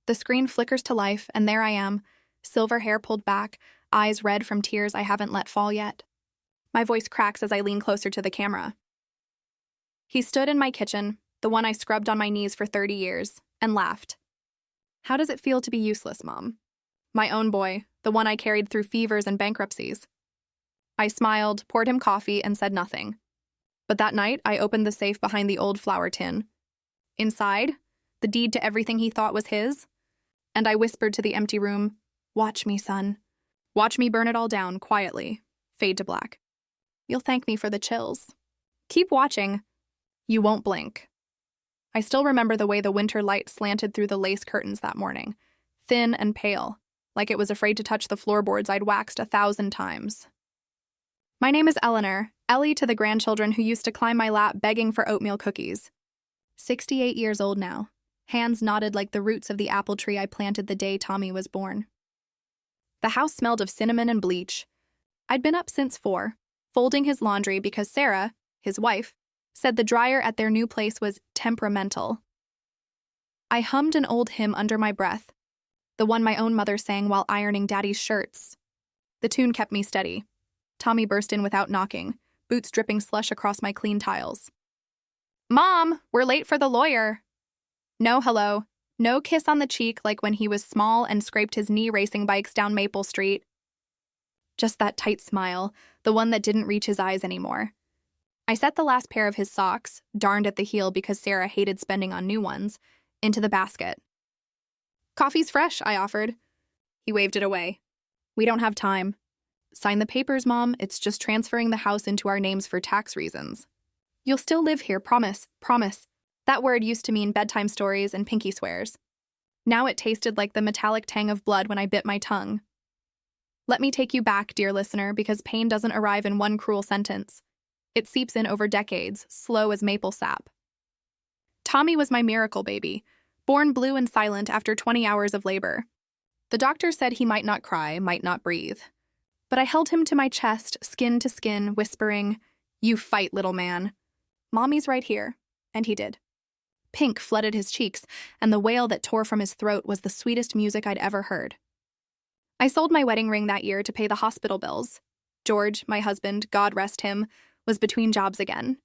The screen flickers to life, and there I am, silver hair pulled back, eyes red from tears I haven't let fall yet. My voice cracks as I lean closer to the camera. He stood in my kitchen, the one I scrubbed on my knees for 30 years, and laughed. How does it feel to be useless, Mom? My own boy, the one I carried through fevers and bankruptcies. I smiled, poured him coffee, and said nothing. But that night, I opened the safe behind the old flour tin. Inside, the deed to everything he thought was his, and I whispered to the empty room, "Watch me, son. Watch me burn it all down, quietly. Fade to black. You'll thank me for the chills. Keep watching. You won't blink." I still remember the way the winter light slanted through the lace curtains that morning, thin and pale, like it was afraid to touch the floorboards I'd waxed 1,000 times. My name is Eleanor, Ellie to the grandchildren who used to climb my lap begging for oatmeal cookies. 68 years old now, hands knotted like the roots of the apple tree I planted the day Tommy was born. The house smelled of cinnamon and bleach. I'd been up since 4, folding his laundry because Sarah, his wife, said the dryer at their new place was temperamental. I hummed an old hymn under my breath, the one my own mother sang while ironing Daddy's shirts. The tune kept me steady. Tommy burst in without knocking, boots dripping slush across my clean tiles. "Mom, we're late for the lawyer." No hello, no kiss on the cheek like when he was small and scraped his knee racing bikes down Maple Street. Just that tight smile, the one that didn't reach his eyes anymore. I set the last pair of his socks, darned at the heel because Sarah hated spending on new ones, into the basket. "Coffee's fresh," I offered. He waved it away. "We don't have time." "Sign the papers, Mom. It's just transferring the house into our names for tax reasons." "You'll still live here, promise, promise." That word used to mean bedtime stories and pinky swears. Now it tasted like the metallic tang of blood when I bit my tongue. Let me take you back, dear listener, because pain doesn't arrive in one cruel sentence. It seeps in over decades, slow as maple sap. Tommy was my miracle baby, born blue and silent after 20 hours of labor. The doctor said he might not cry, might not breathe. But I held him to my chest, skin to skin, whispering, "You fight, little man. Mommy's right here." And he did. Pink flooded his cheeks, and the wail that tore from his throat was the sweetest music I'd ever heard. I sold my wedding ring that year to pay the hospital bills. George, my husband, God rest him, was between jobs again.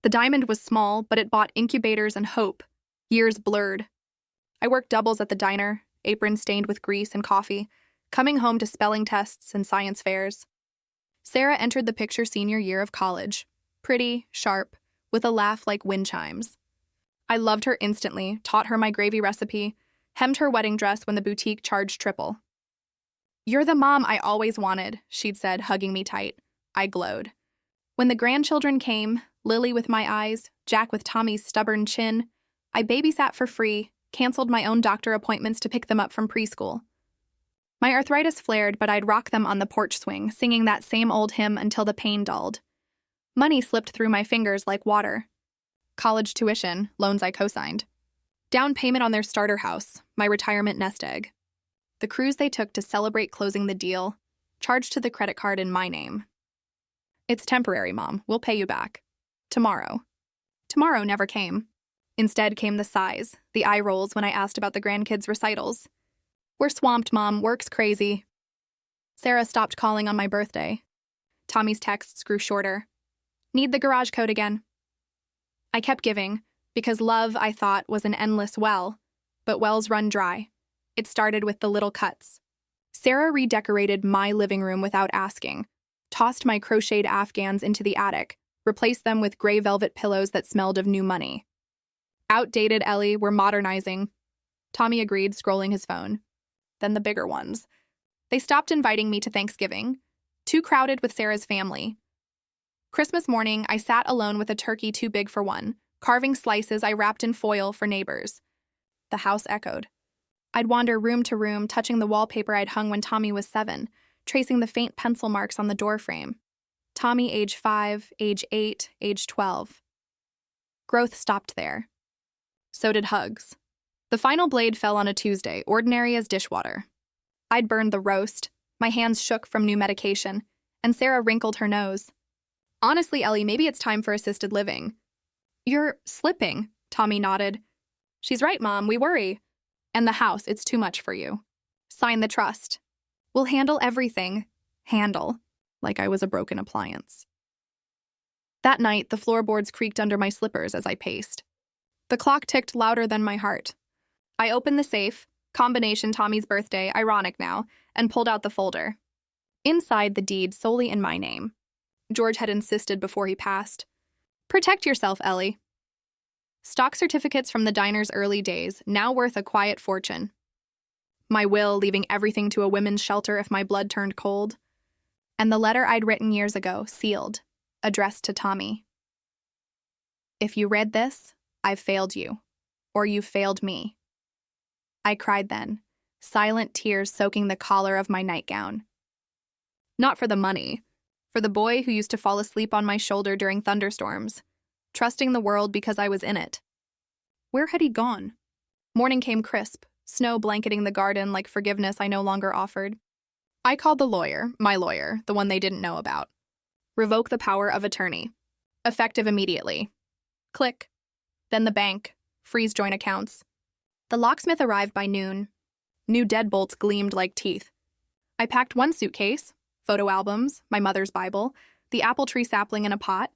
The diamond was small, but it bought incubators and hope. Years blurred. I worked doubles at the diner, apron stained with grease and coffee, coming home to spelling tests and science fairs. Sarah entered the picture senior year of college. Pretty, sharp, with a laugh like wind chimes. I loved her instantly, taught her my gravy recipe, hemmed her wedding dress when the boutique charged triple. "You're the mom I always wanted," she'd said, hugging me tight. I glowed. When the grandchildren came, Lily with my eyes, Jack with Tommy's stubborn chin, I babysat for free, canceled my own doctor appointments to pick them up from preschool. My arthritis flared, but I'd rock them on the porch swing, singing that same old hymn until the pain dulled. Money slipped through my fingers like water. College tuition, loans I co-signed. Down payment on their starter house, my retirement nest egg. The cruise they took to celebrate closing the deal, charged to the credit card in my name. "It's temporary, Mom. We'll pay you back. Tomorrow." Tomorrow never came. Instead came the sighs, the eye rolls when I asked about the grandkids' recitals. "We're swamped, Mom. Work's crazy." Sarah stopped calling on my birthday. Tommy's texts grew shorter. "Need the garage code again." I kept giving, because love, I thought, was an endless well, but wells run dry. It started with the little cuts. Sarah redecorated my living room without asking, tossed my crocheted Afghans into the attic, replaced them with gray velvet pillows that smelled of new money. "Outdated, Ellie, we're modernizing." Tommy agreed, scrolling his phone. Then the bigger ones. They stopped inviting me to Thanksgiving, too crowded with Sarah's family. Christmas morning, I sat alone with a turkey too big for one, carving slices I wrapped in foil for neighbors. The house echoed. I'd wander room to room, touching the wallpaper I'd hung when Tommy was 7, tracing the faint pencil marks on the doorframe. Tommy, age 5, age 8, age 12. Growth stopped there. So did hugs. The final blade fell on a Tuesday, ordinary as dishwater. I'd burned the roast, my hands shook from new medication, and Sarah wrinkled her nose. "Honestly, Ellie, maybe it's time for assisted living." "You're slipping," Tommy nodded. "She's right, Mom, we worry." And the house, it's too much for you. Sign the trust. We'll handle everything. Handle. Like I was a broken appliance. That night, the floorboards creaked under my slippers as I paced. The clock ticked louder than my heart. I opened the safe, combination Tommy's birthday, ironic now, and pulled out the folder. Inside, the deed solely in my name. George had insisted before he passed. Protect yourself, Ellie. Stock certificates from the diner's early days, now worth a quiet fortune. My will leaving everything to a women's shelter if my blood turned cold. And the letter I'd written years ago, sealed, addressed to Tommy. If you read this, I've failed you, or you've failed me. I cried then, silent tears soaking the collar of my nightgown. Not for the money, for the boy who used to fall asleep on my shoulder during thunderstorms, trusting the world because I was in it. Where had he gone? Morning came crisp, snow blanketing the garden like forgiveness I no longer offered. I called the lawyer, my lawyer, the one they didn't know about. Revoke the power of attorney. Effective immediately. Click. Then the bank. Freeze joint accounts. The locksmith arrived by noon. New deadbolts gleamed like teeth. I packed one suitcase, photo albums, my mother's Bible, the apple tree sapling in a pot.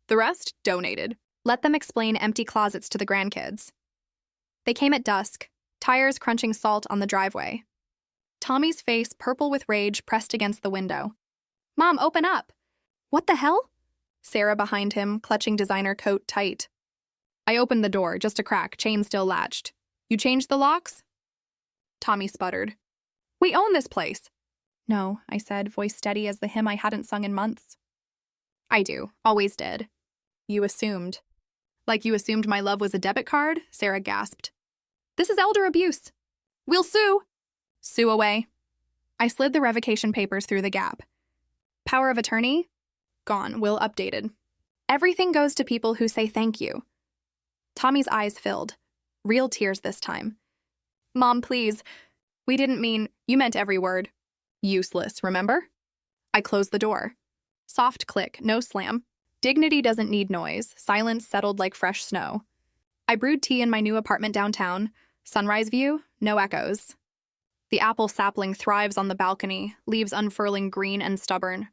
The rest, donated. Let them explain empty closets to the grandkids. They came at dusk, tires crunching salt on the driveway. Tommy's face, purple with rage, pressed against the window. Mom, open up! What the hell? Sarah behind him, clutching designer coat tight. I opened the door, just a crack, chain still latched. You changed the locks? Tommy sputtered. We own this place. No, I said, voice steady as the hymn I hadn't sung in months. I do, always did. You assumed. Like you assumed my love was a debit card? Sarah gasped. This is elder abuse. We'll sue. Sue away. I slid the revocation papers through the gap. Power of attorney? Gone, will updated. Everything goes to people who say thank you. Tommy's eyes filled. Real tears this time. Mom, please. We didn't mean, you meant every word. Useless, remember? I closed the door. Soft click, no slam. Dignity doesn't need noise. Silence settled like fresh snow. I brewed tea in my new apartment downtown. Sunrise view, no echoes. The apple sapling thrives on the balcony, leaves unfurling green and stubborn.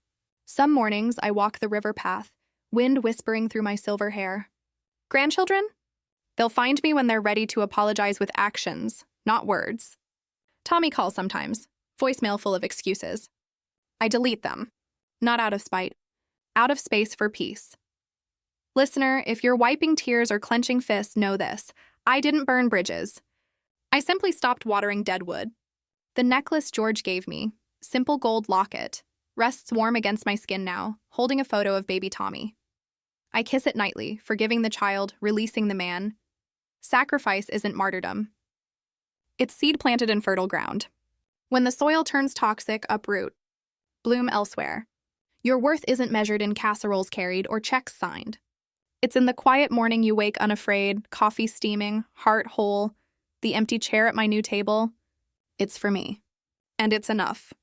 Some mornings I walk the river path, wind whispering through my silver hair. Grandchildren? They'll find me when they're ready to apologize with actions, not words. Tommy calls sometimes, voicemail full of excuses. I delete them, not out of spite, out of space for peace. Listener, if you're wiping tears or clenching fists, know this. I didn't burn bridges. I simply stopped watering dead wood. The necklace George gave me, simple gold locket, rests warm against my skin now, holding a photo of baby Tommy. I kiss it nightly, forgiving the child, releasing the man. Sacrifice isn't martyrdom. It's seed planted in fertile ground. When the soil turns toxic, uproot. Bloom elsewhere. Your worth isn't measured in casseroles carried or checks signed. It's in the quiet morning you wake unafraid, coffee steaming, heart whole, the empty chair at my new table. It's for me. And it's enough.